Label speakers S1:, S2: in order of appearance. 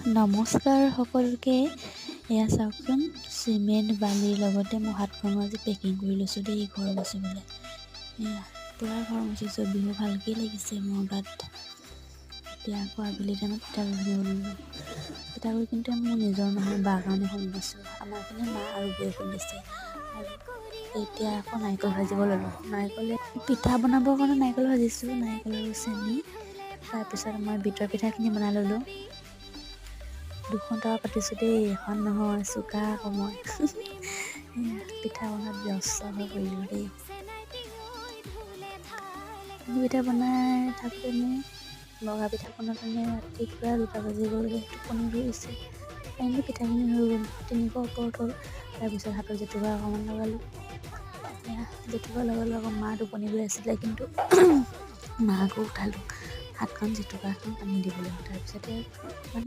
S1: নমস্কাৰ সকলোকে। এয়া চাওকচোন, চিমেণ্ট বালিৰ লগতে মই হাতখনো আজি পেকিং কৰি লৈছোঁ দেই, ঘৰ মচিবলৈ। এয়া পূৰা ঘৰ মচিছোঁ, বিহু ভালকেই লাগিছে মোৰ গাত। এতিয়া আকৌ আবেলি টাইমত পিঠাগুড়ি খুন্দিব লাগিব। পিঠাগুড়ি কিন্তু মোৰ নিজৰ নহয়, বাৰ কাৰণে খুন্দিছোঁ। আমাৰ কাৰণে মা আৰু বৌয়ে খুন্দিছে। আৰু এতিয়া আকৌ নাৰিকল ভাজিব ল'লোঁ। পিঠা বনাবৰ কাৰণে নাৰিকল ভাজিছোঁ, নাৰিকল আৰু চেনি। তাৰপিছত মই বিটৰ পিঠাখিনি বনাই ল'লোঁ। 2খন তাৱা পাতিছোঁ দেই, এখন নহয়, চোকা আকৌ মই। পিঠা বনাত ব্যস্ত হৈ পৰিলোঁ দেই। পিঠা বনাই থাকোঁতেনে, বগা পিঠা বনাওঁতেনে ৰাতিপুৱা 2টা বাজি গ'লগৈ, টোপনি ধৰিছে। কাৰেণ্টটো পিঠাখিনি হৈ গ'ল, 300 ওপৰত হ'ল। তাৰপিছত হাতত জেতুকা অকণমান লগালোঁ। জেতুকা লগালোঁ, আকৌ মা টোপনি গৈ আছিলে, কিন্তু মাকো উঠালোঁ। হাতখন জেতুকা এখন পানী দিবলৈ। তাৰপিছতে মানে